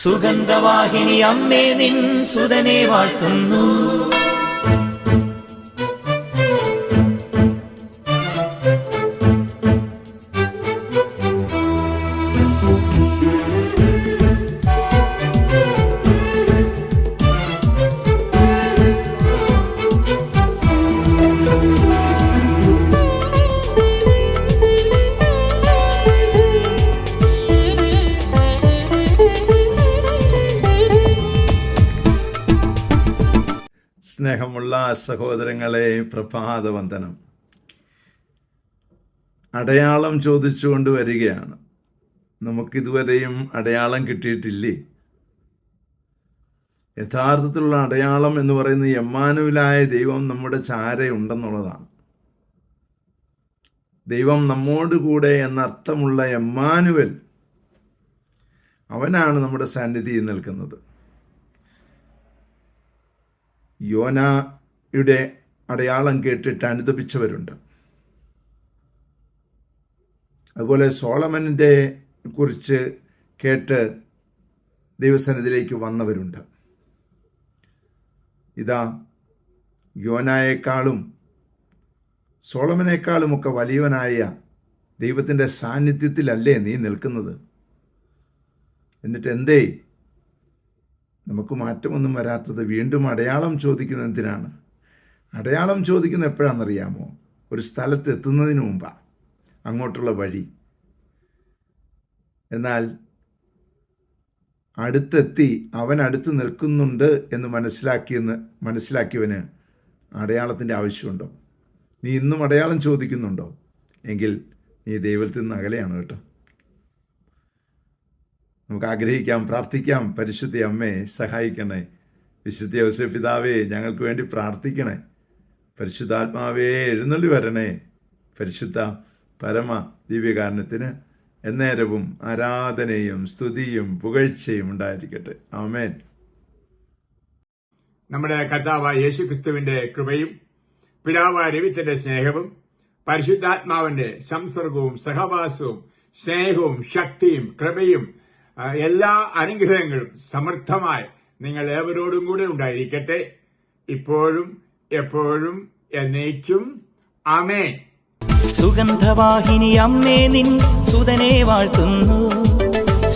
സുഗന്ധവാഹിനി അമ്മേ നിൻ സുതനെ വാഴ്ത്തുന്നു. സ്നേഹമുള്ള സഹോദരങ്ങളെ, പ്രഭാതവന്ദനം. അടയാളം ചോദിച്ചുകൊണ്ട് വരികയാണ്. നമുക്കിതുവരെയും അടയാളം കിട്ടിയിട്ടില്ലേ? യഥാർത്ഥത്തിലുള്ള അടയാളം എന്ന് പറയുന്നത് എമ്മാനുവലായ ദൈവം നമ്മുടെ ചാരയുണ്ടെന്നുള്ളതാണ്. ദൈവം നമ്മോട് കൂടെ എന്നർത്ഥമുള്ള എമ്മാനുവൽ, അവനാണ് നമ്മുടെ സന്നിധിയിൽ നിൽക്കുന്നത്. യോനയുടെ അടയാളം കേട്ടിട്ട് അനുതപിച്ചവരുണ്ട്. അതുപോലെ സോളമനിൻ്റെ കുറിച്ച് കേട്ട് ദൈവസന്നിധിയിലേക്ക് വന്നവരുണ്ട്. ഇതാ, യോനായേക്കാളും സോളമനേക്കാളുമൊക്കെ വലിയവനായ ദൈവത്തിൻ്റെ സാന്നിധ്യത്തിലല്ലേ നീ നിൽക്കുന്നത്? എന്നിട്ട് എന്തേ നമുക്ക് മാറ്റമൊന്നും വരാത്തത്? വീണ്ടും അടയാളം ചോദിക്കുന്നത് എന്തിനാണ്? അടയാളം ചോദിക്കുന്നത് എപ്പോഴാണെന്നറിയാമോ? ഒരു സ്ഥലത്ത് എത്തുന്നതിന് മുമ്പാണ്, അങ്ങോട്ടുള്ള വഴി. എന്നാൽ അടുത്തെത്തി അവൻ അടുത്ത് നിൽക്കുന്നുണ്ട് എന്ന് മനസ്സിലാക്കിയവന് അടയാളത്തിൻ്റെ ആവശ്യമുണ്ടോ? നീ ഇന്നും അടയാളം ചോദിക്കുന്നുണ്ടോ? എങ്കിൽ നീ ദൈവത്തിൽ നിന്ന് അകലെയാണ് കേട്ടോ. നമുക്ക് ആഗ്രഹിക്കാം, പ്രാർത്ഥിക്കാം. പരിശുദ്ധ അമ്മേ സഹായിക്കണേ. വിശുദ്ധ ഔസേപ്പ് പിതാവേ ഞങ്ങൾക്ക് വേണ്ടി പ്രാർത്ഥിക്കണേ. പരിശുദ്ധാത്മാവേ എഴുന്നള്ളി വരണേ. പരിശുദ്ധ പരമ ദിവ്യകാരണത്തിന് എന്നേരവും ആരാധനയും സ്തുതിയും പുകഴ്ചയും ഉണ്ടായിരിക്കട്ടെ. ആമേൻ. നമ്മുടെ കർത്താവായ യേശുക്രിസ്തുവിന്റെ കൃപയും പിതാവായ ദൈവത്തിന്റെ സ്നേഹവും പരിശുദ്ധാത്മാവിന്റെ സംസർഗവും സഹവാസവും സ്നേഹവും ശക്തിയും കൃപയും എല്ലാ അനുഗ്രഹങ്ങളും സമൃദ്ധമായി നിങ്ങൾ ഏവരോടും കൂടെ ഉണ്ടായിരിക്കട്ടെ, ഇപ്പോഴും എപ്പോഴും എന്നേക്കും. ആമേൻ. സുഗന്ധവാഹിനി അമ്മേ നിൻ സുതനെ വാഴ്ത്തുന്നു.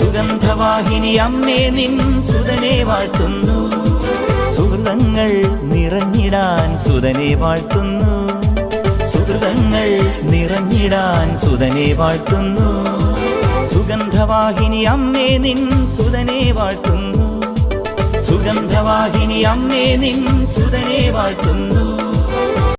സുഗന്ധവാഹിനി അമ്മേ നിൻ സുതനെ വാഴ്ത്തുന്നു. സുഹൃതങ്ങൾ നിറഞ്ഞിടാൻ സുതനെ വാഴ്ത്തുന്നു. സുഹൃതങ്ങൾ നിറഞ്ഞിടാൻ സുതനെ വാഴ്ത്തുന്നു. സുഗന്ധവാഹിനി അമ്മേ നിൻ സുതനെ വാഴ്ത്തുന്നു. സുഗന്ധവാഹിനി അമ്മേ നിൻ സുതനെ വാഴ്ത്തുന്നു.